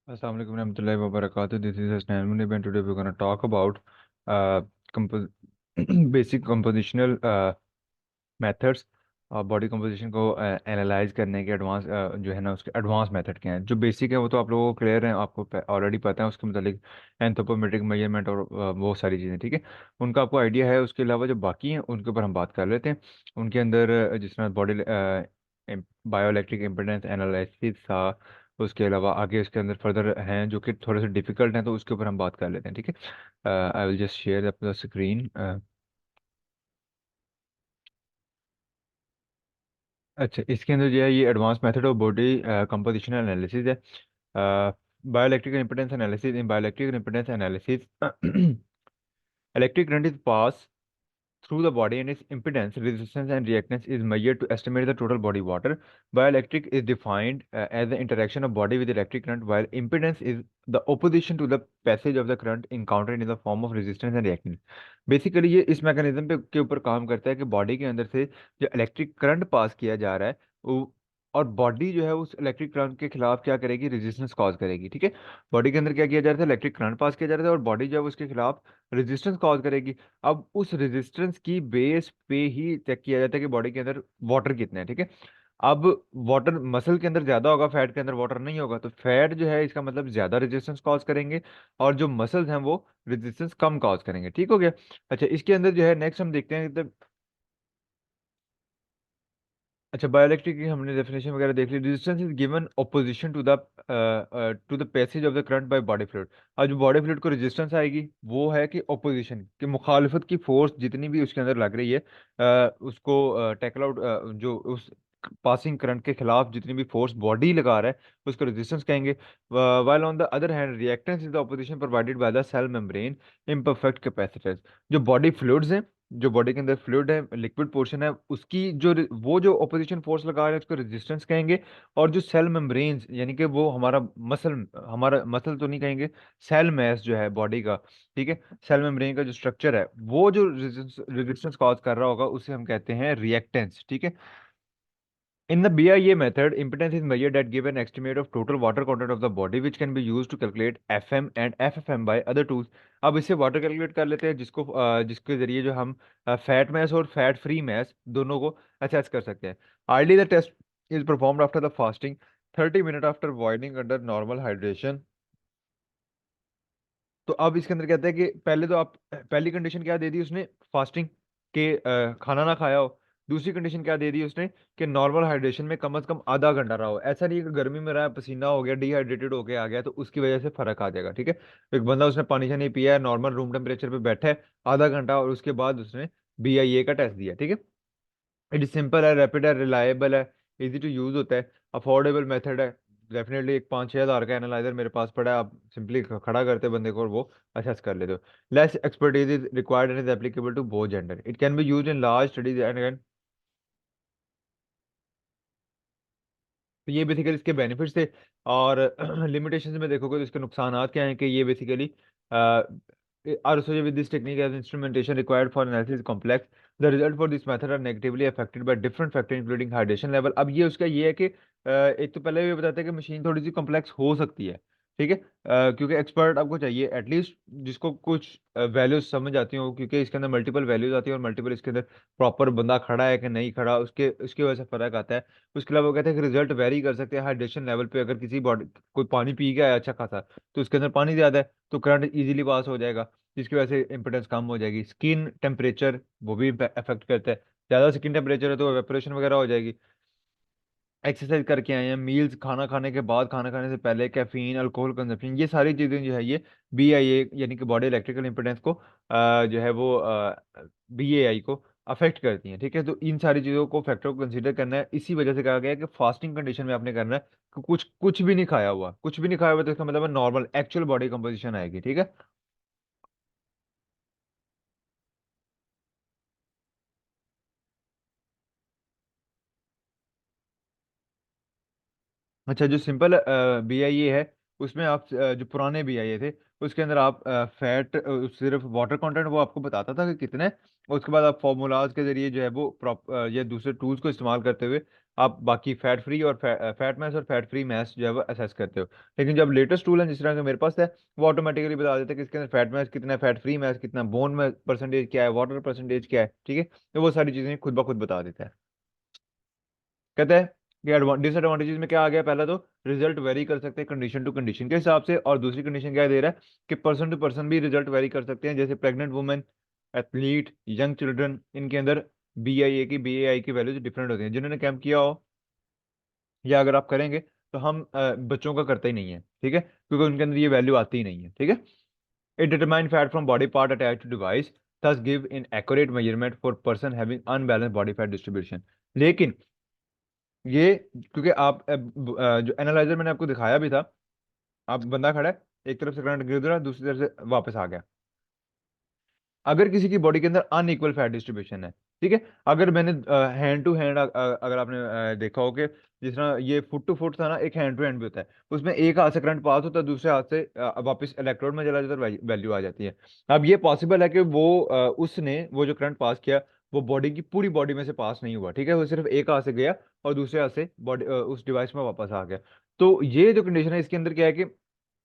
Assalamu alaikum warahmatullahi wabarakatuh. This is Hasnan Munib and today we're going to talk about uh, compo basic compositional methods और body composition को analyse करने के advance जो है ना उसके एडवांस मेथड के हैं। जो बेसिक है वो तो आप लोगों को क्लियर है, आपको ऑलरेडी पता है उसके मतलब एंथ्रोपोमेट्रिक मेजरमेंट और वो सारी चीज़ें, ठीक है। उनका आपको आइडिया है। उसके अलावा जो बाकी हैं उनके ऊपर हम बात कर लेते हैं। उनके अंदर जिस तरह बॉडी बायोइलेक्ट्रिक इम्पेडेंस एनालिसिस था, उसके अलावा आगे उसके अंदर फर्दर हैं जो कि थोड़े से डिफिकल्ट हैं, तो उसके ऊपर हम बात कर लेते हैं, ठीक है। I will just share the screen. अच्छा, इसके अंदर जो है ये advance method of body composition analysis है। Bioelectrical impedance analysis. In bioelectrical impedance analysis electric current is pass through the body and its impedance, resistance, and reactance is measured to estimate the total body water. Bioelectric is defined as the interaction of body with electric current, while impedance is the opposition to the passage of the current encountered in the form of resistance and reactance. Basically ये इस mechanism पे के ऊपर काम करता है कि body के अंदर से जो इलेक्ट्रिक करंट पास किया जा रहा है और बॉडी जो है उस इलेक्ट्रिक करंट के खिलाफ क्या करेगी, रेजिस्टेंस कॉज करेगी, ठीक है। बॉडी के अंदर क्या किया जा रहा था, इलेक्ट्रिक करंट पास किया जा रहा था और बॉडी जो है उसके खिलाफ रेजिस्टेंस कॉज करेगी। अब उस रेजिस्टेंस की बेस पे ही चेक किया जाता है कि बॉडी के अंदर वाटर कितना है, ठीक है। अब वाटर मसल के अंदर ज्यादा होगा, फैट के अंदर वाटर नहीं होगा, तो फैट जो है इसका मतलब ज्यादा रेजिस्टेंस कॉज करेंगे और जो मसल्स हैं वो रेजिस्टेंस कम कॉज करेंगे, ठीक हो गया। अच्छा, इसके अंदर जो है नेक्स्ट हम देखते हैं अच्छा, बायोइलेक्ट्रिक की हमने डेफिनेशन वगैरह देख ली। Resistance is given opposition to the passage of the current by body fluid. अब जो बॉडी फ्लूइड को रेजिस्टेंस आएगी वो है कि ऑपोजिशन की मुखालिफत की फोर्स जितनी भी उसके अंदर लग रही है, उसको टैकल आउट, जो उस पासिंग करंट के खिलाफ जितनी भी फोर्स बॉडी लगा रहा है उसको रेजिस्टेंस कहेंगे। While on the other hand reactance is the opposition provided by the cell membrane imperfect capacitance. जो बॉडी फ्लूइड्स हैं, जो बॉडी के अंदर फ्लूइड है, लिक्विड पोर्शन है, उसकी वो जो ऑपोजिशन फोर्स लगा रहे हैं उसको रेजिस्टेंस कहेंगे। और जो सेल मेम्ब्रेन्स यानी कि वो हमारा मसल तो नहीं कहेंगे, सेल मैस जो है बॉडी का, ठीक है, सेल मेम्ब्रेन का जो स्ट्रक्चर है वो जो रेजिस्टेंस कॉज कर रहा होगा उसे हम कहते हैं रिएक्टेंस, ठीक है। In the BIA method, impedance is measured that give an estimate of total water content of the body, which can be used to calculate FM and FFM by other tools. अब इससे water calculate कर लेते हैं, जिसके जरिए जो हम fat mess और फैट फ्री मैस दोनों को असेस कर सकते हैं। Ideally, the test is performed after the fasting, 30 minutes after boiling under normal hydration. तो अब इसके अंदर कहता है कि पहले तो आप पहली कंडीशन क्या दे दी उसने, फास्टिंग के खाना ना खाया हो। दूसरी कंडीशन क्या दे दी उसने कि नॉर्मल हाइड्रेशन में कम से कम आधा घंटा रहा हो। ऐसा नहीं है कि गर्मी में रहा है, पसीना हो गया, डिहाइड्रेटेड होके आ गया तो उसकी वजह से फर्क आ जाएगा, ठीक है। एक बंदा उसने पानी से नहीं पिया है, नॉर्मल रूम टेम्परेचर पे बैठा है आधा घंटा और उसके बाद उसने BIA का टेस्ट दिया, ठीक है। इट इज सिंपल है, रैपिड है, रिलायबल है, इजी टू यूज होता है, अफोर्डेबल मेथड है। डेफिनेटली एक 5-6 हज़ार का एनालाइजर मेरे पास पड़ा है, आप सिंपली खड़ा करते बंदे को और वो असेस कर लेते हो। Less expertise is required and is applicable to both gender. It can be used in large studies and. तो ये बेसिकली इसके बेनिफिट्स थे। और लिमिटेशंस में देखोगे तो इसके नुकसानात क्या हैं कि ये basically also with this technique as instrumentation required for analysis is complex. The result for this method are negatively affected by different factors including hydration level. अब ये उसका ये है कि एक तो पहले भी बताते हैं कि मशीन थोड़ी सी कॉम्प्लेक्स हो सकती है, ठीक है। क्योंकि एक्सपर्ट आपको चाहिए एटलीस्ट जिसको कुछ वैल्यूज समझ आती हो, क्योंकि इसके अंदर मल्टीपल वैल्यूज आती है और मल्टीपल इसके अंदर प्रॉपर बंदा खड़ा है कि नहीं खड़ा उसके उसकी वजह से फर्क आता है। उसके अलावा वो कहते हैं कि रिजल्ट वेरी कर सकते हैं हाइड्रेशन लेवल पे। अगर किसी बॉडी कोई पानी पी गया है अच्छा खासा तो उसके अंदर पानी ज्यादा है तो करंट इजीली पास हो जाएगा, जिसकी वजह से इंपेडेंस कम हो जाएगी। स्किन टेम्परेचर वो भी अफेक्ट करता है, ज्यादा स्किन टेम्परेचर है तो एवेपोरेशन वगैरह हो जाएगी। एक्सरसाइज करके आए हैं, मील्स, खाना खाने के बाद, खाना खाने से पहले, कैफीन, अल्कोहल कंजप्शन, ये सारी चीजें जो है ये BIA यानी कि बॉडी इलेक्ट्रिकल इंपेडेंस को जो है वो BAI को अफेक्ट करती हैं, ठीक है। तो इन सारी चीजों को फैक्टर को कंसीडर करना है। इसी वजह से कहा गया है कि फास्टिंग कंडीशन में आपने करना है कि कुछ कुछ भी नहीं खाया हुआ, कुछ भी नहीं खाया हुआ, तो इसका मतलब नॉर्मल एक्चुअल बॉडी कंपोजिशन आएगी, ठीक है। अच्छा, जो सिंपल BIA है उसमें आप जो पुराने BIA थे उसके अंदर आप फैट, सिर्फ वाटर कंटेंट वो आपको बताता था कि कितने, उसके बाद आप फॉर्मूलाज के जरिए जो है वो ये दूसरे टूल्स को इस्तेमाल करते हुए आप बाकी फैट फ्री और फैट मैस और फैट फ्री मैस जो है वो असेस करते हो। लेकिन जब लेटेस्ट टूल है जिस तरह का मेरे पास है, वो ऑटोमेटिकली बता देता है कि इसके अंदर फैट मैस कितना है, फैट फ्री मैस कितना, बोन में परसेंटेज क्या है, वाटर परसेंटेज क्या है, ठीक है। तो वो सारी चीजें खुद ब खुद बता देता है। कहते हैं कि डिसएडवांटेजेस में क्या आ गया, पहला तो रिजल्ट वेरी कर सकते हैं कंडीशन टू कंडीशन के हिसाब से, और दूसरी कंडीशन क्या दे रहा है कि पर्सन टू पर्सन भी रिजल्ट वेरी कर सकते हैं, जैसे pregnant women, athlete, young children, इनके अंदर BAI की वैल्यूज डिफरेंट होती हैं। जिन्होंने कैंप किया हो या अगर आप करेंगे, तो हम बच्चों का करते ही नहीं है, ठीक है, क्योंकि उनके अंदर ये वैल्यू आती ही नहीं है, ठीक है। It determine fat from body part attach to device, thus give in accurate measurement for person having unbalanced body fat distribution। लेकिन ये, क्योंकि आप जो एनालाइजर मैंने आपको दिखाया भी था, आप बंदा खड़ा है, एक तरफ से करंट गिर रहा है, दूसरी तरफ से वापस आ गया। अगर किसी की बॉडी के अंदर अनइक्वल फैट डिस्ट्रीब्यूशन है, ठीक है, अगर मैंने हैंड टू हैंड, अगर आपने देखा हो कि जिस तरह ये फुट टू फुट था ना, एक हैंड टू हैंड भी होता है, उसमें एक हाथ से करंट पास होता है, दूसरे हाथ से वापस इलेक्ट्रोड में चला जाता है, वैल्यू आ जाती है। अब ये पॉसिबल है कि वो उसने वो जो करंट पास किया, वो बॉडी की पूरी बॉडी में से पास नहीं हुआ, ठीक है, वो सिर्फ एक हाथ से गया और दूसरे हाथ से बॉडी उस डिवाइस में वापस आ गया। तो ये जो कंडीशन है इसके अंदर क्या है कि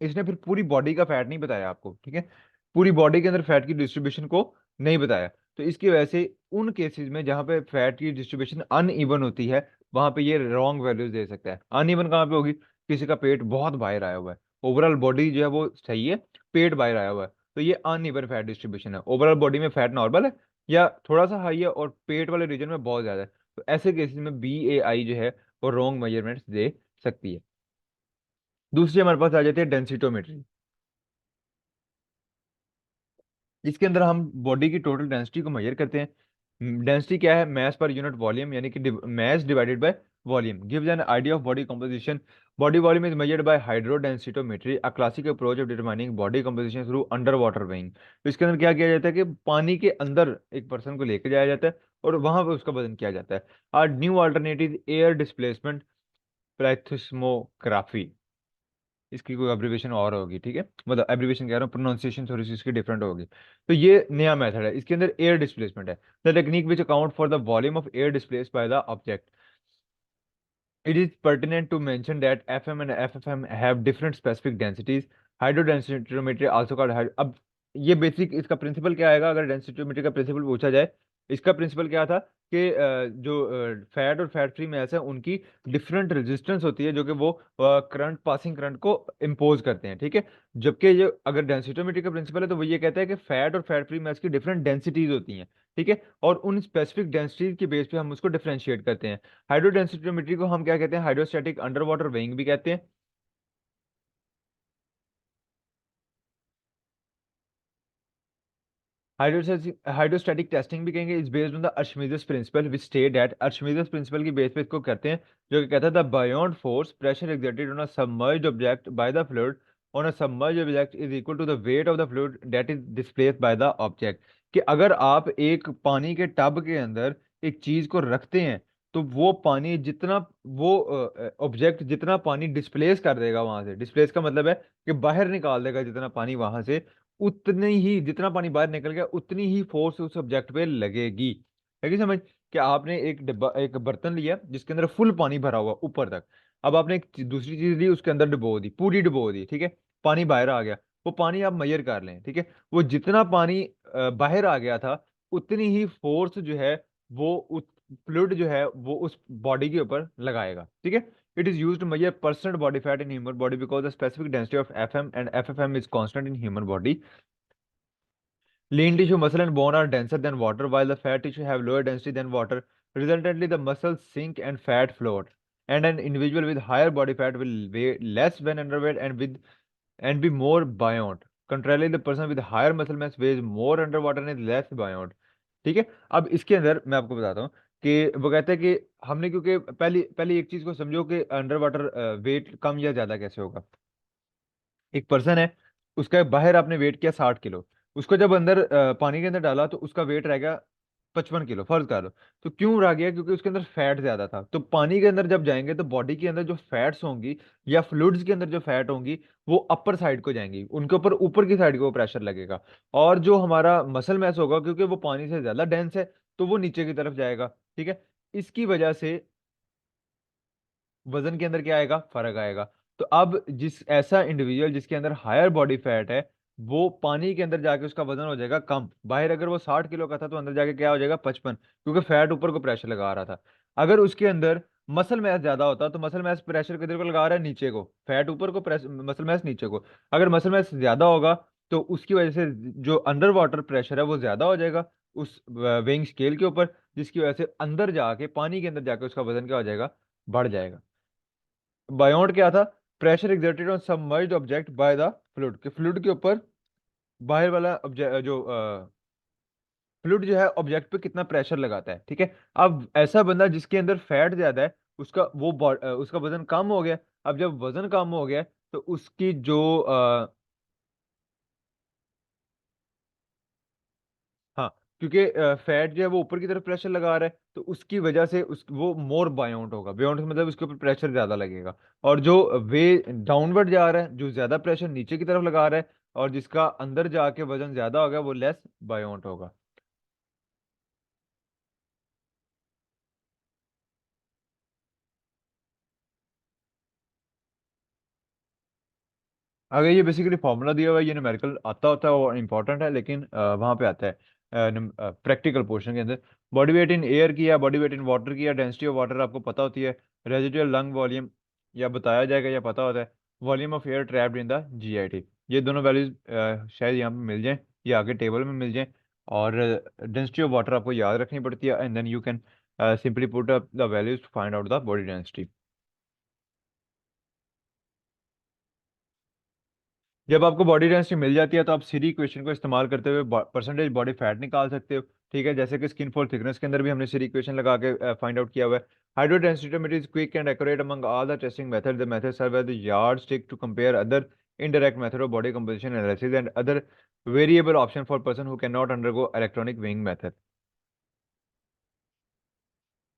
इसने फिर पूरी बॉडी का फैट नहीं बताया आपको, ठीक है, पूरी बॉडी के अंदर फैट की डिस्ट्रीब्यूशन को नहीं बताया। तो इसकी वजह से उन केसेस में जहां पे फैट की डिस्ट्रीब्यूशन अनइवन होती है, वहां पे ये रॉन्ग वैल्यूज दे सकता है। अनइवन कहाँ पे होगी, किसी का पेट बहुत बाहर आया हुआ है, ओवरऑल बॉडी जो है वो सही है, पेट बाहर आया हुआ है, तो ये अनइवन फैट डिस्ट्रीब्यूशन है। ओवरऑल बॉडी में फैट नॉर्मल है या थोड़ा सा हाई है और पेट वाले रीजन में बहुत ज्यादा है, तो ऐसे केसेस में BAI जो है वो रॉन्ग मेजरमेंट्स दे सकती है। दूसरी हमारे पास आ जाती है डेंसिटोमेट्री। इसके अंदर हम बॉडी की टोटल डेंसिटी को मेजर करते हैं। डेंसिटी क्या है, मैस पर यूनिट वॉल्यूम, यानी कि mass divided by volume gives an idea of body composition. Body volume is measured by hydrodensitometry, a classic approach of determining body composition through under water weighing. तो इसके अंदर क्या किया जाता है कि पानी के अंदर एक पर्सन को लेके जाया जाता है और वहां पर उसका वजन किया जाता है। और न्यू अल्टरनेटिव एयर डिस्प्लेसमेंट प्लेथोस्मोग्राफी, इसकी कोई एब्रिविएशन और होगी, ठीक है, मतलब एब्रिविएशन कह रहा हूँ, प्रोनाउंसिएशन थोड़ी सी इसकी डिफरेंट होगी। तो ये नया मेथड है, इसके अंदर एयर डिस्प्लेसमेंट है। The technique which account for the volume of air displaced by the object. It is pertinent to mention that FM and FFM have different specific densities. Hydrodensitometry also called अब ये basic इसका principal क्या आएगा, अगर densitometry का principal पूछा जाए, इसका प्रिंसिपल क्या था कि जो फैट और फैट फ्री मैस है उनकी डिफरेंट रेजिस्टेंस होती है, जो कि वो करंट, पासिंग करंट को इम्पोज करते हैं, ठीक है। जबकि ये अगर डेंसिटोमेट्री का प्रिंसिपल है तो वो ये कहता है कि फैट और फैट फ्री मैस की डिफरेंट डेंसिटीज होती हैं, ठीक है, और उन स्पेसिफिक डेंसिटीज के बेस पे हम उसको डिफरेंशिएट करते हैं। हाइड्रोडेंसिटोमेट्री को हम क्या कहते हैं, हाइड्रोस्टैटिक अंडर वाटर वेइंग भी कहते हैं। हाइड्रोस्टैटिक टेस्टिंग भी कहेंगे, is based on the Archimedes principle which state that, Archimedes principle की बेस पे इसको करते हैं, जो कि कहता है the buoyant force pressure exerted on a submerged object by the fluid on a submerged object is equal to the weight of the fluid that is displaced by the object. कि अगर आप एक पानी के टब के अंदर एक चीज को रखते हैं, तो वो पानी जितना, वो ऑब्जेक्ट जितना पानी डिस्प्लेस कर देगा वहां से, डिस्प्लेस का मतलब है कि बाहर निकाल देगा जितना पानी वहां से, उतनी ही, जितना पानी बाहर निकल गया उतनी ही फोर्स उस सब्जेक्ट पे लगेगी। है कि समझ, कि आपने एक डिब्बा, एक बर्तन लिया जिसके अंदर फुल पानी भरा हुआ ऊपर तक, अब आपने एक दूसरी चीज ली उसके अंदर डुबो दी, पूरी डुबो दी, ठीक है, पानी बाहर आ गया, वो पानी आप मेजर कर लें, ठीक है, वो जितना पानी बाहर आ गया था, उतनी ही फोर्स जो है वो उस फ्लूइड जो है वो उस बॉडी के ऊपर लगाएगा, ठीक है। It is used to measure percent body fat in human body because the specific density of FM and FFM is constant in human body. Lean tissue, muscle, and bone are denser than water, while the fat tissue have lower density than water. Resultantly, the muscles sink and fat float. And an individual with higher body fat will weigh less when underweight and be more buoyant. Contrarily, the person with higher muscle mass weighs more underwater and is less buoyant. ठीक है। अब इसके अंदर मैं आपको बताता हूँ कि वो कहता है कि हमने, क्योंकि पहली पहली एक चीज को समझो कि अंडर वाटर वेट कम या ज्यादा कैसे होगा। एक पर्सन है, उसका बाहर आपने वेट किया 60 किलो, उसको जब अंदर पानी के अंदर डाला तो उसका वेट रहेगा 55 किलो फर्ज कर लो। तो क्यों रह गया? क्योंकि उसके अंदर फैट ज्यादा था। तो पानी के अंदर जब जाएंगे तो बॉडी के अंदर जो फैट्स होंगी या फ्लूइड्स के अंदर जो फैट होंगी वो अपर साइड को जाएंगी, उनके ऊपर ऊपर की साइड को प्रेशर लगेगा। और जो हमारा मसल मैस होगा, क्योंकि वो पानी से ज्यादा डेंस है, तो वो नीचे की तरफ जाएगा। ठीक है। इसकी वजह से वजन के अंदर क्या आएगा? फर्क आएगा। तो अब जिस ऐसा इंडिविजुअल जिसके अंदर हायर बॉडी फैट है, वो पानी के अंदर जाके उसका वजन हो जाएगा कम। बाहर अगर वो 60 किलो का था तो अंदर जाके क्या हो जाएगा? 55, क्योंकि फैट ऊपर को प्रेशर लगा रहा था। अगर उसके अंदर मसल मैस ज्यादा होता तो मसल मैस प्रेशर किधर को लगा रहा है? नीचे को। फैट ऊपर को, मसल मैस नीचे को। अगर मसल मैस ज्यादा होगा तो उसकी वजह से जो अंडर वाटर प्रेशर है वो ज्यादा हो जाएगा उस वेइंग स्केल के ऊपर, जिसकी वजह से अंदर जाके, पानी के अंदर जाके उसका वजन क्या हो जाएगा? बढ़ जाएगा। बायोट क्या था? Pressure exerted on submerged object by the fluid, के फ्लूइड के ऊपर बाहर वाला ऑब्जेक्ट, जो फ्लूइड जो है ऑब्जेक्ट पे कितना प्रेशर लगाता है। ठीक है। अब ऐसा बंदा जिसके अंदर फैट ज्यादा है, उसका उसका वजन कम हो गया। अब जब वजन कम हो गया तो उसकी जो हाँ, क्योंकि फैट जो है वो ऊपर की तरफ प्रेशर लगा रहा है, तो उसकी वजह से उस वो मोर बायोन्ट होगा। बायोन्ट मतलब उसके ऊपर प्रेशर ज्यादा लगेगा। और जो वे डाउनवर्ड जा रहा है, जो ज्यादा प्रेशर नीचे की तरफ लगा रहा है और जिसका अंदर जाके वजन ज्यादा होगा, वो लेस बायोन्ट होगा। अगर ये बेसिकली फॉर्मूला दिया हुआ है, ये न्यूमेरिकल आता होता है और इंपॉर्टेंट है, लेकिन वहां पे आता है प्रैक्टिकल पोर्शन के अंदर। बॉडी वेट इन एयर की या बॉडी वेट इन वाटर की या डेंसिटी ऑफ वाटर आपको पता होती है। रेजिडुअल लंग वॉल्यूम या बताया जाएगा या पता होता है। Volume of air trapped in the GIT. ये दोनों वैल्यूज शायद यहाँ पे मिल जाएं या आगे टेबल में मिल जाएं। और डेंसिटी ऑफ वाटर आपको याद रखनी पड़ती है, and then you can simply put up the values to find out the body density. जब आपको बॉडी डेंसिटी मिल जाती है तो आप सीरी इक्वेशन को इस्तेमाल करते हुए परसेंटेज बॉडी फैट निकाल सकते हो। ठीक है। जैसे कि स्किन फोल्ड थिकनेस के अंदर भी हमने सीरी इक्वेशन लगा के फाइंड आउट किया हुआ है। Hydro densitometer is quick and accurate among all the testing method. The method serve as the yardstick to compare other indirect method of body composition analysis and other variable option for person who cannot undergo electronic weighing method।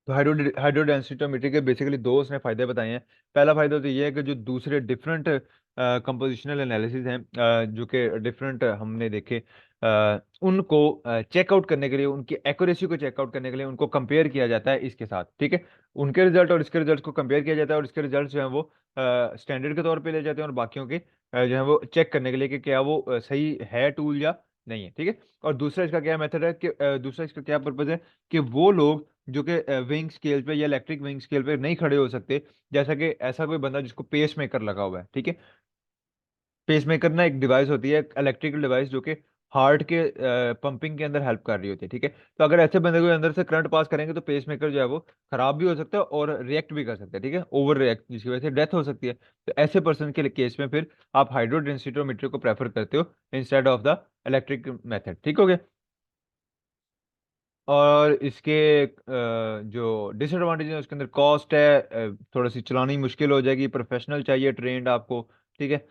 तो hydro densitometer के basically दो उसने फायदे बताए हैं। पहला फायदा तो ये है कि जो दूसरे डिफरेंट कंपोजिशनल एनालिसिस हैं, जो कि डिफरेंट हमने देखे, उनको चेकआउट करने के लिए, उनकी एक्यूरेसी को चेकआउट करने के लिए उनको कंपेयर किया जाता है इसके साथ। ठीक है। उनके रिजल्ट और इसके रिजल्ट को कंपेयर किया जाता है और इसके रिजल्ट जो है वो स्टैंडर्ड के तौर पे ले जाते हैं और बाकियों के जो है वो चेक करने के लिए कि क्या वो सही है टूल या नहीं है। ठीक है। और दूसरा इसका क्या मेथड है कि दूसरा इसका क्या पर्पज है कि वो लोग जो कि विंग स्केल पे या इलेक्ट्रिक विंग स्केल पे नहीं खड़े हो सकते, जैसा कि ऐसा कोई बंदा जिसको पेस मेकर लगा हुआ है। ठीक है। पेस मेकर ना एक डिवाइस होती है, इलेक्ट्रिकल डिवाइस, जो कि हार्ट के पंपिंग के अंदर हेल्प कर रही होती है। ठीक है। तो अगर ऐसे बंदे को अंदर से करंट पास करेंगे तो पेस मेकर जो है वो खराब भी हो सकता है और रिएक्ट भी कर सकता है। ठीक है। ओवर रिएक्ट, जिसकी वजह से डेथ हो सकती है। तो ऐसे पर्सन के केस में फिर आप हाइड्रो डेंसिटोमीटर को प्रेफर करते हो instead of the electric method. ठीक हो गया। और इसके जो डिसएडवांटेज है उसके अंदर कॉस्ट है, थोड़ा सी चलानी मुश्किल हो जाएगी, प्रोफेशनल चाहिए ट्रेंड आपको। ठीक है।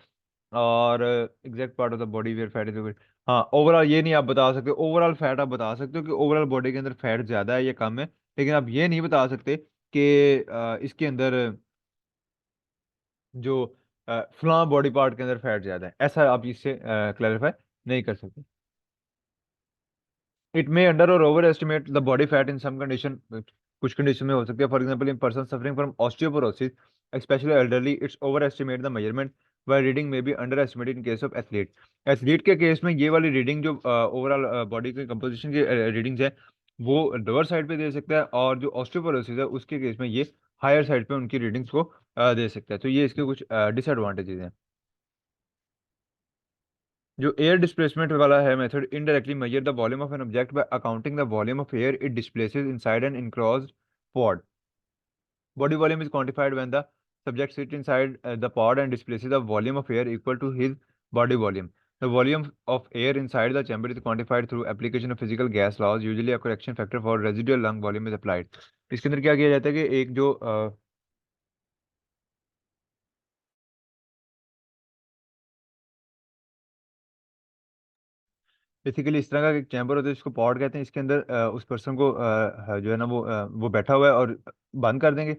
और exact part of the body where fat is. हाँ, ओवरऑल ये नहीं आप बता सकते। ओवरऑल फैट आप बता सकते हो कि ओवरऑल बॉडी के अंदर फैट ज्यादा है या कम है, लेकिन आप ये नहीं बता सकते कि इसके अंदर जो फलां बॉडी पार्ट के अंदर फैट ज्यादा है, ऐसा आप इससे क्लैरिफाई नहीं कर सकते। इट मे अंडर और over estimate the body fat in some condition. कुछ कंडीशन में हो सकती है, for example in person suffering from osteoporosis, specially elderly, it's over estimate the measurement, why reading may be under estimated in case of athlete. Athlete के case में ये वाली reading जो ओवरऑल बॉडी के कंपोजिशन की रीडिंग्स है वो lower side पे दे सकता है, और जो ऑस्टियोपोरोसिस है उसके केस में ये हायर साइड पे उनकी रीडिंग्स को दे सकता है। तो ये इसके कुछ डिसएडवांटेजेस हैं। जो एयर डिस्प्लेसमेंट वाला है method indirectly measure the volume of an object by accounting the volume of air it displaces inside N enclosed pod. Body volume is quantified when the subject sits inside the pod and displaces the volume of air equal to his body volume. The volume of air inside the chamber is quantified through application of physical gas laws. Usually a correction factor for residual lung volume is applied. इसके अंदर क्या किया जाता है कि एक जो basically इस तरह का एक चैम्बर होता है जिसको पॉड कहते हैं। इसके अंदर उस पर्सन को जो है ना वो बैठा हुआ है और बंद कर देंगे।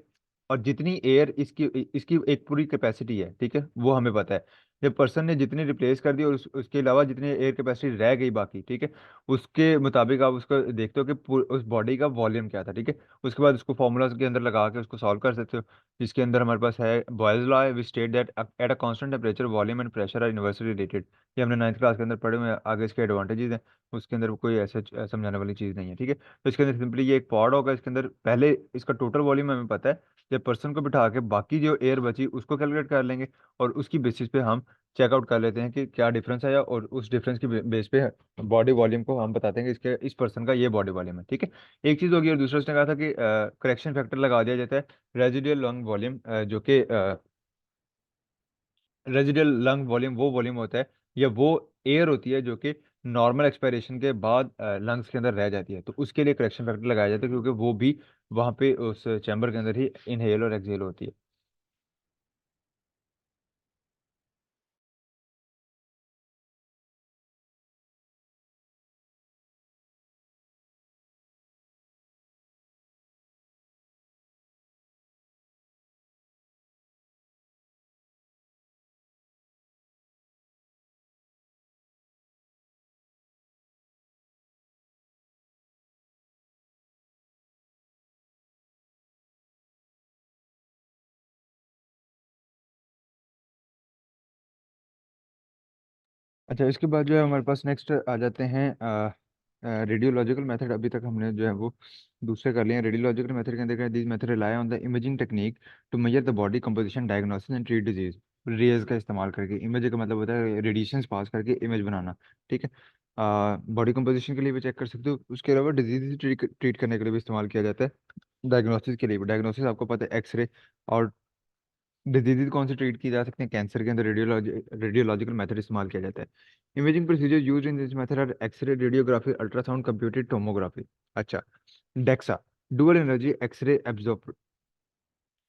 और जितनी एयर इसकी इसकी एक पूरी कैपेसिटी है, ठीक है, वो हमें पता है। जब पर्सन ने जितनी रिप्लेस कर दी और उसके अलावा जितनी एयर कैपेसिटी रह गई बाकी, ठीक है, उसके मुताबिक आप उसको देखते हो कि उस बॉडी का वॉल्यूम क्या था, ठीक है। उसके बाद उसको फॉर्मूला के अंदर लगा के उसको सॉल्व कर सकते हो, जिसके अंदर हमारे पास है बॉयल्स लॉ है, which state that at a constant temperature volume and pressure are inversely related. ये हमने 9th क्लास के अंदर पढ़े हुए हैं। आगे इसके एडवांटेजेस हैं, उसके अंदर कोई ऐसे समझाने वाली चीज़ नहीं है, ठीक है। तो इसके अंदर सिंपली ये एक पॉड होगा। इसके अंदर पहले इसका टोटल वॉल्यूम हमें पता है। जब पर्सन को बिठा के बाकी जो एयर बची उसको कैलकुलेट कर लेंगे, और उसकी बेसिस पे हम चेकआउट कर लेते हैं कि क्या डिफरेंस आया, और उस डिफरेंस की बेस पे बॉडी वॉल्यूम को हम बताते हैं कि इसके इस पर्सन का ये बॉडी वॉल्यूम है, ठीक है। एक चीज़ होगी। और दूसरा उसने कहा था कि करेक्शन फैक्टर लगा दिया जाता है रेजिडुअल लंग वॉल्यूम, जो कि रेजिडुअल लंग वॉल्यूम वो वॉल्यूम होता है या वो एयर होती है जो कि नॉर्मल एक्सपायरेशन के बाद लंग्स के अंदर रह जाती है। तो उसके लिए करेक्शन फैक्टर लगाया जाता है, क्योंकि वो भी वहाँ पे उस चैम्बर के अंदर ही इनहेल और एक्सहेल होती है। अच्छा, इसके बाद जो है हमारे पास नेक्स्ट आ जाते हैं रेडियोलॉजिकल मेथड। अभी तक हमने जो है वो दूसरे कर लिए हैं। रेडियोलॉजिकल मेथड के अंदर this method rely on the imaging technique to measure the body composition, diagnosis and treat disease. Rays का इस्तेमाल करके, इमेज का मतलब होता है रेडिएशंस पास करके इमेज बनाना, ठीक है। बॉडी कंपोजिशन के लिए भी चेक कर सकते हो, उसके अलावा डिजीज ट्रीट करने के लिए भी इस्तेमाल किया जाता है। डायग्नोसिस के लिए भी, डायग्नोसिस आपको पता है एक्सरे। और डिजीज कौन सी ट्रीट की जा सकती है कैंसर के अंदर, रेडियोलॉजिकल मेथड इस्तेमाल किया जाता है। Imaging procedure use in this method are x-ray, radiography, ultrasound, computed tomography. अच्छा, DEXA, dual energy x-ray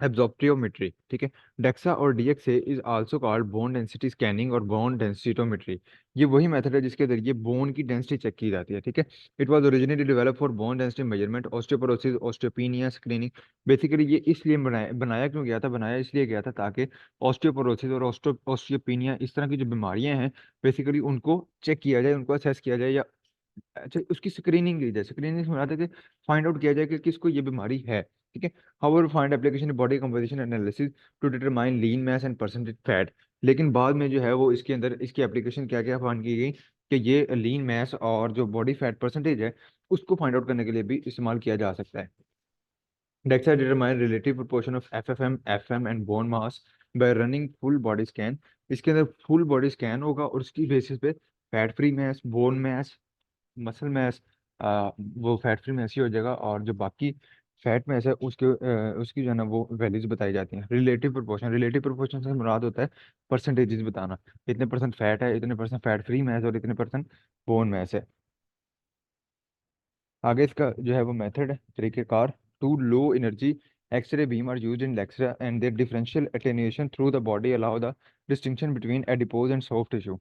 absorptiometry, ठीक है। डेक्सा और DXA is also called bone density scanning और बोन डेंसिटोमेट्री। ये वही मेथड है जिसके जरिए बोन की डेंसिटी चेक की जाती है, ठीक है। It was originally developed for bone density measurement, osteoporosis, osteopenia screening. Basically ये इसलिए बनाया बनाया क्यों गया था, बनाया इसलिए गया था ताकि ऑस्टियोपोरोसिस और ऑस्टियोपीनिया इस तरह की जो बीमारियां हैं, बेसिकली उनको चेक किया जाए, उनको असेस किया जाए, या अच्छा उसकी स्क्रीनिंग की जाए। स्क्रीनिंग से बनाते थे, फाइंड आउट किया जाए कि किसको ये बीमारी है, ठीक है। However find application body composition analysis to determine lean mass and percentage fat. लेकिन बाद में जो है वो इसके अंदर इसकी एप्लीकेशन क्या क्या फाइंड की गई कि ये लीन मास और जो बॉडी फैट परसेंटेज है उसको फाइंड आउट करने के लिए भी इस्तेमाल किया जा सकता है। DEXA determine relative proportion of FFM, FM and bone mass by running full body scan। इसके अंदर फुल बॉडी स्कैन होगा और उसकी बेसिस पे fat free mass, bone mass, muscle mass, वो फैट फ्री मैस ही हो जाएगा। और जो बाकी फैट मैस है उसकी जो है ना वो वैल्यूज बताई जाती हैं। रिलेटिव प्रोपोर्शन से मुराद होता है परसेंटेजेस बताना, इतने परसेंट फैट है, इतने परसेंट फैट फ्री मैस और इतने परसेंट बोन मैस है। आगे इसका जो है वो मेथड है, तरीक़ेकार। Two low energy x-ray beam are used in x-ray and their differential attenuation through the body allow the distinction between adipose and soft tissue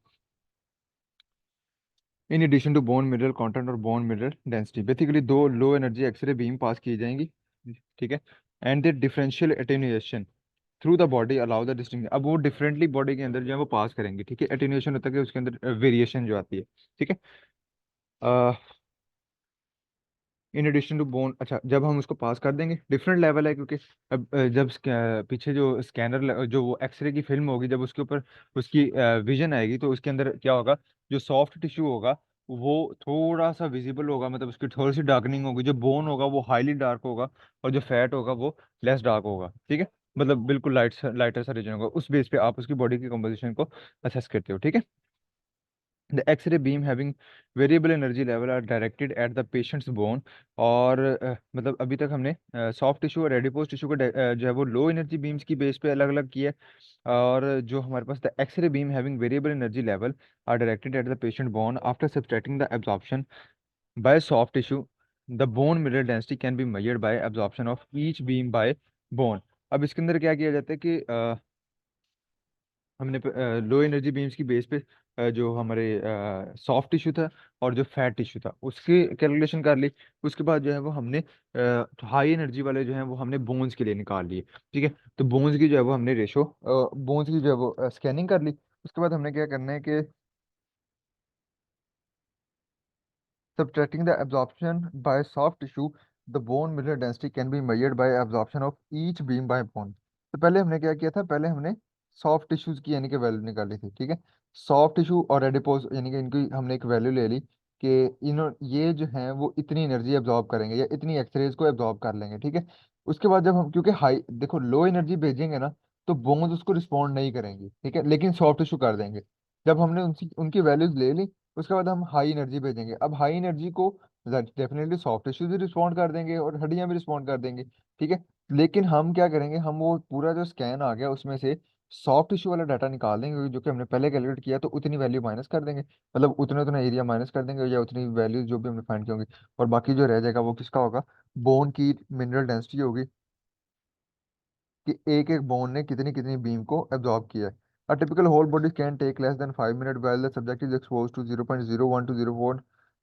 in addition to bone mineral content और bone mineral density. Basically दो low energy x-ray beam pass की जाएंगी, ठीक है। And the differential attenuation through the body allow the distinction, अब वो differently body के अंदर जो है वो पास करेंगे, ठीक है। एटेन्यूएशन होता है कि उसके अंदर वेरिएशन जो आती है, ठीक है। इन एडिशन टू बोन, अच्छा जब हम उसको पास कर देंगे, डिफरेंट लेवल है क्योंकि अब जब पीछे जो स्कैनर जो वो एक्सरे की फिल्म होगी, जब उसके ऊपर उसकी विजन आएगी तो उसके अंदर क्या होगा, जो सॉफ्ट टिश्यू होगा वो थोड़ा सा विजिबल होगा, मतलब उसकी थोड़ी सी डार्कनिंग होगी। जो बोन होगा वो हाईली डार्क होगा, और जो फैट होगा वो लेस डार्क होगा, ठीक है। मतलब बिल्कुल लाइटर सा रीजन होगा। उस बेस पे आप उसकी बॉडी की कंपोजिशन को असेस करते हो, ठीक है। The X-ray beam having variable energy level are directed at the patient's bone। और मतलब अभी तक हमने सॉफ्ट टिश्यू और एडिपोज टिश्यू को जो है वो लो एनर्जी बीम्स की बेस पे अलग अलग किया है। और जो हमारे पास the x-ray beam having variable energy level are directed at the patient bone after subtracting the absorption by soft tissue. The bone mineral density can be measured by absorption of each beam by bone. अब इसके अंदर क्या किया जाता है कि हमने लो energy beams की बेस पे जो हमारे सॉफ्ट टिश्यू था और जो फैट टिश्यू था उसकी कैलकुलेशन कर ली। उसके बाद जो है वो हमने हाई एनर्जी वाले जो है वो हमने बोन्स के लिए निकाल लिए। ठीक है, तो बोन्स की जो है वो हमने रेशो, बोन्स की जो है वो स्कैनिंग कर ली। उसके बाद हमने क्या करना है कि subtracting the absorption by soft tissue, the bone mineral density can be measured by absorption of each beam by bone। तो पहले हमने क्या किया था, पहले हमने सॉफ्ट टिश्यूज की यानी कि वैल्यू निकाली थी। ठीक है, सॉफ्ट टिश्यू और एडिपोज यानी कि इनकी हमने एक वैल्यू ले ली कि ये जो हैं वो इतनी एनर्जी एब्जॉर्ब करेंगे या इतनी एक्सरेज को एब्जॉर्ब कर लेंगे। ठीक है, उसके बाद जब हम, क्योंकि हाई देखो लो एनर्जी भेजेंगे ना तो बोन्स उसको रिस्पॉन्ड नहीं करेंगी। ठीक है, लेकिन सॉफ्ट टिश्यू कर देंगे। जब हमने उनकी उनकी वैल्यूज ले ली उसके बाद हम हाई एनर्जी भेजेंगे। अब हाई एनर्जी को डेफिनेटली सॉफ्ट टिश्यू भी रिस्पॉन्ड कर देंगे और हड्डियां भी रिस्पॉन्ड कर देंगे। ठीक है, लेकिन हम क्या करेंगे, हम वो पूरा जो स्कैन आ गया उसमें से सॉफ्ट टिश्यू वाला डाटा निकाल देंगे जो कि हमने पहले कैलकुलेट किया, तो उतनी वैल्यू माइनस कर देंगे, मतलब उतना उतना एरिया माइनस कर देंगे या उतनी वैल्यू जो भी हमने फाइंड की होंगी। और बाकी जो रह जाएगा वो किसका होगा, बोन की मिनरल डेंसिटी होगी कि एक एक बोन ने कितनी कितनी बीम को एब्जॉर्ब किया है। A typical whole body scan take less than 5 minutes while the subject is exposed to 0.01 to 0.04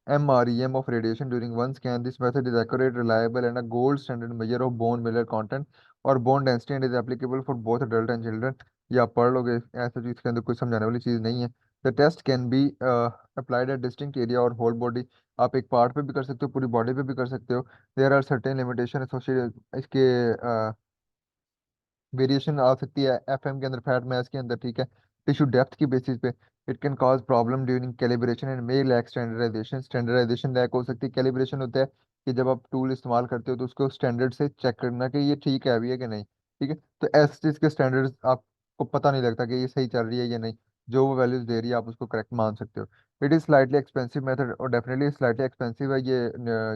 mREM of radiation during one scan. This method is accurate, reliable, and a gold standard measure of bone mineral content or bone density and is applicable for both adult and children। या आप पढ़ लोगे, ऐसा चीज इसके अंदर कोई समझाने वाली चीज नहीं है। The test can be applied at distinct area or whole body। आप एक पार्ट पे भी कर सकते हो, पूरी बॉडी पे भी कर सकते हो। There are certain limitation associated इसके वेरिएशन आ सकती है एफएम के अंदर, फैट मास के अंदर। ठीक है, टिश्यू डेप्थ की बेसिस पे it can cause problem during calibration and may lack standardization. Standardization lack हो सकती है। कैलिब्रेशन होता है कि जब आप टूल इस्तेमाल करते हो तो उसको स्टैंडर्ड से चेक करना कि ये ठीक है अभी है कि नहीं। ठीक है, तो ऐसे चीज़ के स्टैंडर्ड्स आपको पता नहीं लगता कि ये सही चल रही है या नहीं। जो वो वैल्यूज दे रही है आप उसको करेक्ट मान सकते हो। It is slightly expensive method, और डेफिनेटली स्लाइटली एक्सपेंसिव है ये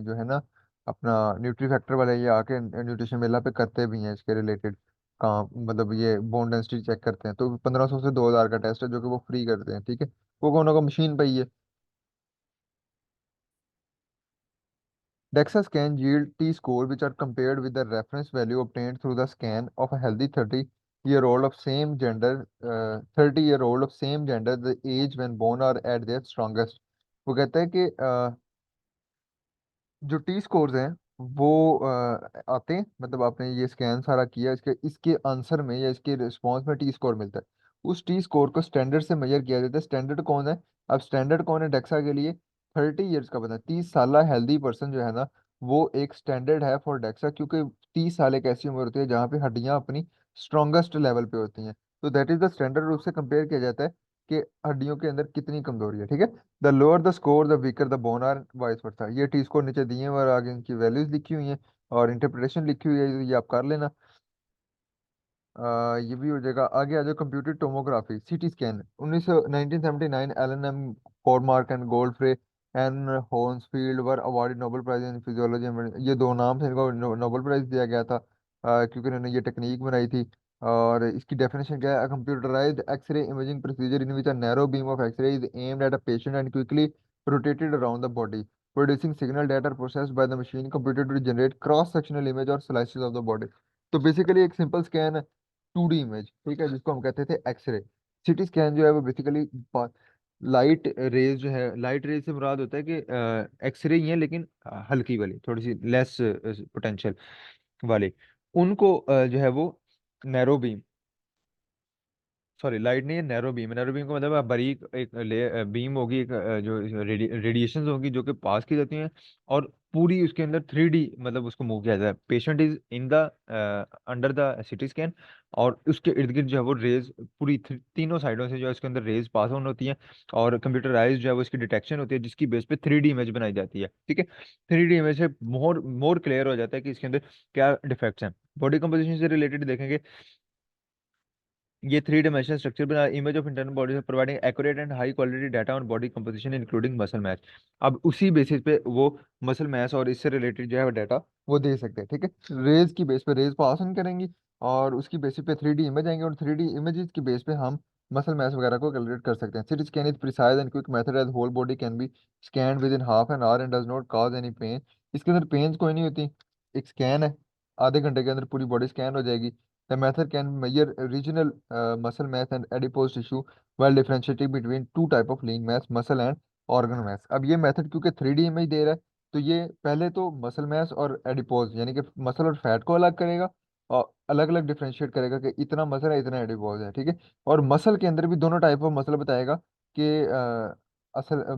जो है ना अपना न्यूट्री फैक्टर वाले ये आके न्यूट्रिशन मेला पे करते भी हैं इसके रिलेटेड काम, मतलब ये बोन डेंसिटी चेक करते हैं। तो 1500 से 2000 का टेस्ट है जो कि वो फ्री करते हैं। ठीक है, वो कौन होगा, मशीन पे ही है। DEXA scan yield T score which are compared with the reference value obtained through the scan of a healthy 30-year-old of same gender, 30-year-old of same gender, the age when bone are at their strongest। वो कहता है कि जो T scores हैं वो आते हैं, मतलब आपने ये स्कैन सारा किया, इसके इसके आंसर में या इसके रिस्पॉन्स में टी स्कोर मिलता है। उस टी स्कोर को स्टैंडर्ड से मेजर किया जाता है। स्टैंडर्ड कौन है, अब स्टैंडर्ड कौन है डेक्सा के लिए, 30 ईयर्स का बंदा, 30 साल हेल्दी पर्सन जो है ना वो एक स्टैंडर्ड है फॉर डेक्सा, क्योंकि 30 साल एक ऐसी उम्र होती है जहाँ पे हड्डियां अपनी स्ट्रॉन्गेस्ट लेवल पे होती हैं। तो दैट इज द स्टैंडर्ड, उससे कंपेयर किया जाता है कि हड्डियों के अंदर कितनी कमजोरी है। ठीक है, the lower the score the weaker the bone are vice versa. ये टी स्कोर नीचे दिए हैं और आगे इनकी वैल्यूज लिखी हुई हैं और इंटरप्रिटेशन लिखी हुई है, ये आप कर लेना। ये भी हो जाएगा। आगे आ जाओ, computed tomography CT scan. 1979 Allan M Cormack and Godfrey and Hounsfield were awarded Nobel prize in physiology. ये दो नाम से इनको नोबेल प्राइज दिया गया था क्योंकि इन्होंने ये टेक्निक बनाई थी। और इसकी डेफिनेशन क्या है, computerized x-ray imaging procedure in which a narrow beam of x-ray is aimed at a patient and quickly rotated around the body producing signal data processed by the machine computer to generate cross sectional image और slices of the body. तो basically एक simple scan है, 2D image. ठीक है, जिसको हम कहते थे एक्सरे। सिटी स्कैन जो है वो बेसिकली लाइट रेज जो है, लाइट रेज से मुराद होता है कि एक्सरे ही है लेकिन हल्की वाली, थोड़ी सी लेस पोटेंशियल वाले, उनको जो है वो नैरो बीम, सॉरी लाइट नहीं है, नैरो बीम। नैरो बीम का मतलब बारीक एक बीम होगी, एक जो रेडिएशंस होगी जो कि पास की जाती हैं और पूरी उसके अंदर 3D मतलब उसको मूव किया जाता है। Patient is in the under the CT scan और उसके इर्द गिर्द जो है वो रेज पूरी तीनों साइडों से जो है उसके अंदर रेज पास ऑन होती हैं और कंप्यूटराइज जो है वो इसकी डिटेक्शन होती है जिसकी बेस पे 3D इमेज बनाई जाती है। ठीक है, 3D इमेज से मोर मोर क्लियर हो जाता है कि इसके अंदर क्या डिफेक्ट्स हैं। बॉडी कंपोजिशन से रिलेटेड देखेंगे, ये थ्री डायमेंशनल स्ट्रक्चर बना image of internal body providing accurate and high quality data on body composition including muscle match. अब उसी बेसिस पे वो मसल मैच और इससे रिलेटेड जो है डाटा वो दे सकते हैं। ठीक है, रेज की बेस पे रेज पास ऑन करेंगी और उसकी बेसिस पे 3D इमेज आएंगे और 3D इमेजेस की बेस पे हम मसल मैच वगैरह को कैलकुलेट कर सकते हैं। CT scan is precise and quick method as whole body can be scanned within half an hour and does not cause any pain. इसके अंदर पेन कोई नहीं होती, एक स्कैन है, आधे घंटे के अंदर पूरी बॉडी स्कैन हो जाएगी। The method can measure regional muscle mass and adipose tissue while differentiating between two type of lean mass, muscle and organ mass. अब ये मेथड क्योंकि 3D इमेज दे रहा है, तो ये पहले तो मसल मास और एडिपोज यानी कि मसल और फैट को अलग करेगा और अलग अलग डिफरेंशिएट करेगा कि इतना मसल है इतना एडिपोज है, ठीक है। और मसल के अंदर भी दोनों टाइप ऑफ मसल बताएगा कि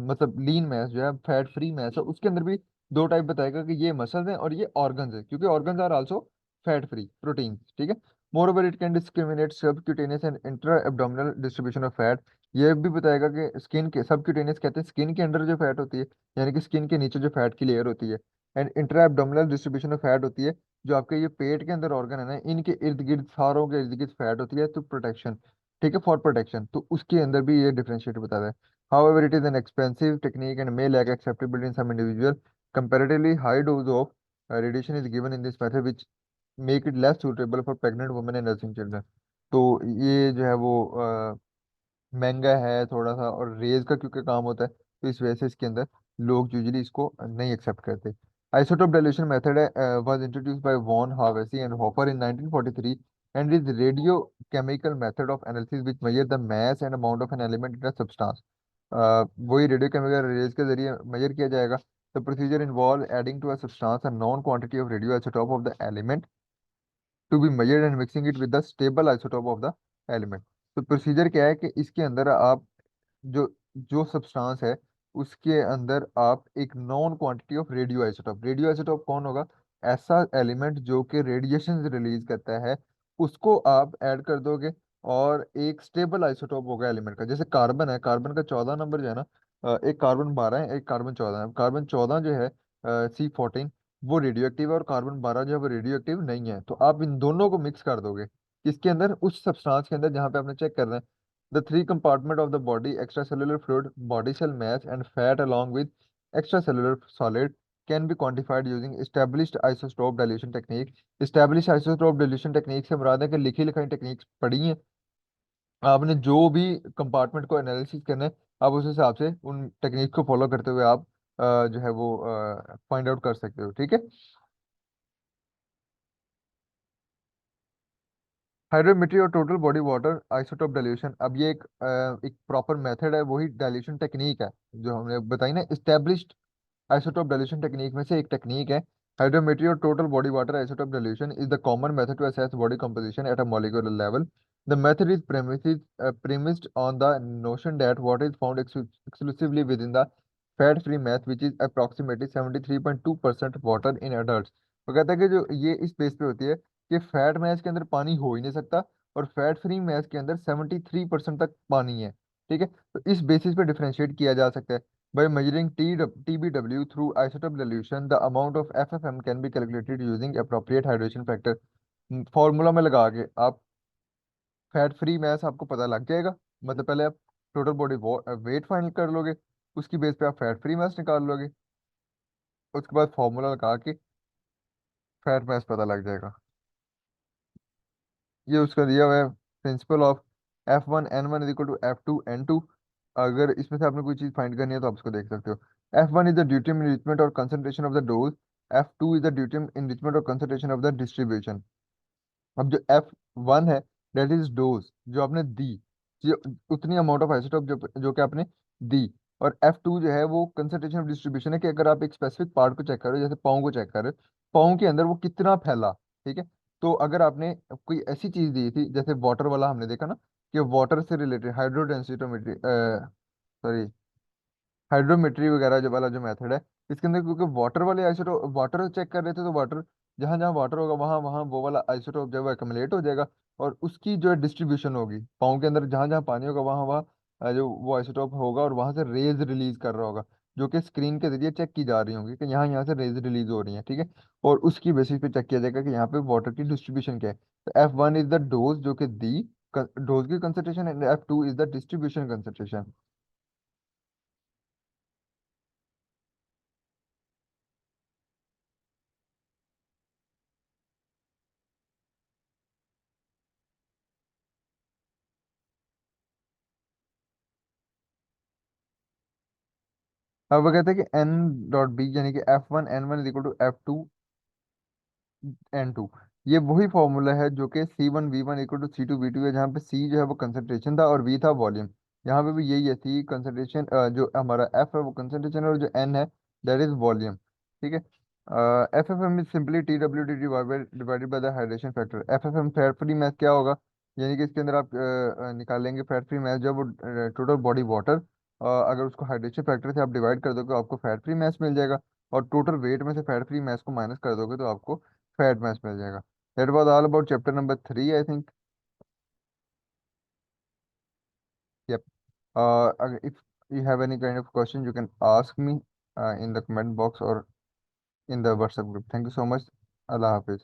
मतलब लीन मैस जो है फैट फ्री मैस है, उसके अंदर भी दो टाइप बताएगा कि ये मसल्स हैं और ये ऑर्गन्स है, क्योंकि organs are also fat free protein, ठीक है। Moreover it can discriminate subcutaneous and intra abdominal distribution of fat. ये भी बताएगा कि स्किन के सबक्यूटेनियस कहते हैं स्किन के अंदर जो फैट होती है, यानी कि स्किन के नीचे जो फैट की लेयर होती है, and intra abdominal distribution of fat होती है, जो आपके ये पेट के अंदर ऑर्गन है ना, इनके इर्द गिर्द सारों के इर्द गिर्द फैट होती है, तो प्रोटेक्शन, ठीक है, फॉर प्रोटेक्शन, तो उसके अंदर भी ये डिफरेंशिएट बताता है। However, it is an expensive technique and may lack acceptability in some individual. Comparatively high dose of radiation is given in this method, which make it less suitable for pregnant women and nursing children. तो ये जो है वो महंगा है थोड़ा सा, और रेज का क्योंकि काम होता है, तो इस वजह से इसके अंदर लोग यूजली इसको नहीं एक्सेप्ट करते। आइसोटोप डाइल्यूशन मेथड है was introduced by von Hevesy and Hopper in 1943 and is radio chemical method of analysis which measure the mass and amount of an element in a substance. वही radio chemical rays के जरिए measure किया जाएगा। The procedure involve adding to a substance a known quantity of radio isotope of the element to be measured and mixing it with the stable isotope of the element. तो procedure क्या है कि इसके अंदर आप जो जो सब्सटेंस है उसके अंदर आप एक non quantity of radio isotope कौन होगा? ऐसा एलिमेंट जो कि रेडिएशन रिलीज करता है, उसको आप ऐड कर दोगे, और एक स्टेबल आइसोटोप होगा एलिमेंट का। जैसे कार्बन है, कार्बन का 14 नंबर जो है ना, एक कार्बन 12 है, एक कार्बन 14 है। कार्बन 14 जो है C14, वो रेडियो एक्टिव है, और कार्बन 12 जो है वो रेडियो एक्टिव नहीं है। तो आप इन दोनों को मिक्स कर दोगे किसके अंदर? उस सब्सटेंस के अंदर जहाँ पे आपने चेक करना है। The three compartment of the body, extracellular fluid, body cell mass, and fat along with extracellular solid can be quantified using established isotope dilution technique. Established isotope dilution technique से मुराद है कि लिखी लिखाई टेक्निक्स पढ़ी हैं आपने, जो भी कंपार्टमेंट को एनालिसिस करना है, आप उस हिसाब से उन टेक्निक को फॉलो करते हुए आप जो है वो फाइंड आउट कर सकते हो, ठीक है। हाइड्रोमेट्री और total body water isotope dilution, अब ये एक प्रॉपर मेथड है, वही डाइल्यूशन टेक्निक है जो हमने बताई ना, एस्टेब्लिश्ड आइसोटोप डाइल्यूशन टेक्निक में से एक टेक्निक है। हाइड्रोमेट्री और total body water isotope dilution is the common method to assess body composition at a molecular level. The method is premised on the notion that what is found exclusively within the fat-free mass, which is approximately 73.2% water in adults. वो कहता है कि जो ये इस base पे होती है कि फैट मैस के अंदर पानी हो ही नहीं सकता, और फैट फ्री मैस के अंदर 73% तक पानी है, ठीक है। तो इस बेसिस पे डिफरेंशिएट किया जा सकता है। By measuring TBW through isotope dilution, the amount of FFM can be calculated using appropriate hydration factor. Formula में लगा के आप फैट फ्री मैस आपको पता लग जाएगा। मतलब पहले आप टोटल बॉडी वेट फाइनल कर लोगे, उसकी बेस पे आप फैट फ्री मैस निकाल लोगे, उसके बाद फॉर्मूला लगा के फैट मैस पता लग जाएगा। ये उसका दिया हुआ है principle of F1N1 is equal to F2N2। अगर इसमें से आपने कोई चीज फाइंड करनी है तो आप उसको देख सकते हो। F1 is the deuterium enrichment और concentration of the dose. F2 is the deuterium enrichment और concentration ऑफ द डिस्ट्रीब्यूशन। अब जो F1 है, डेट इज डोज जो आपने दी, जो उतनी अमाउंट ऑफ आइसोटोप जो जो कि आपने दी। और F2 जो है वो कंसंट्रेशन ऑफ डिस्ट्रीब्यूशन है, कि अगर आप एक स्पेसिफिक पार्ट को चेक करो, जैसे पाँव को चेक करो, पाँव के अंदर वो कितना फैला, ठीक है। तो अगर आपने कोई ऐसी चीज दी थी, जैसे वाटर वाला हमने देखा ना, कि वाटर से रिलेटेड हाइड्रोडेंसिटोमेट्री, सॉरी, हाइड्रोमेट्री वगैरह जो वाला जो मेथड है, इसके अंदर क्योंकि वाटर वाले आइसोटोप वाटर चेक कर रहे थे, तो वाटर जहां जहां वाटर होगा वहां वहां वो वाला आइसोटोप जो है वो एक्युमुलेट हो जाएगा, और उसकी जो है डिस्ट्रीब्यूशन होगी पाँव के अंदर, जहां जहां पानी होगा वहां वहां जो वो आइसोटोप होगा, और वहां से रेज रिलीज कर रहा होगा, जो कि स्क्रीन के जरिए चेक की जा रही होंगी कि यहाँ यहाँ से रेज रिलीज हो रही है, ठीक है। और उसकी बेसिस पे चेक किया जाएगा कि यहाँ पे वाटर की डिस्ट्रीब्यूशन क्या है। तो F1 इज द डोज जो कि दी डोज की concentration, and F2 is the distribution concentration. अब वो कहते हैं कि N डॉट बी यानी कि F1N1 is equal to F2N2। ये वही फॉर्मूला है जो कि C1V1 = C2V2 है, जहाँ पे C जो है वो कंसंट्रेशन था और V था वॉल्यूम। यहाँ पे भी यही है, C कंसंट्रेशन, जो हमारा F है वो कंसंट्रेशन है, और जो N है दैट इज वॉल्यूम। ठीक है। F F M is simply TWD divided by the hydration factor. F F M fat free mass क्या होगा, यानी कि इसके अंदर आप निकालेंगे फैट फ्री मास, जब वो टोटल बॉडी वाटर, अगर उसको हाइड्रेशन फैक्टर से आप डिवाइड कर दोगे आपको फैट फ्री मास मिल जाएगा, और टोटल वेट में से फैट फ्री मास को माइनस कर दोगे तो आपको फैट मास मिल जाएगा। That was all about chapter number 3, I think. Yep. If you have any kind of question, you can ask me in the comment box or in the WhatsApp group. Thank you so much. Allah Hafiz.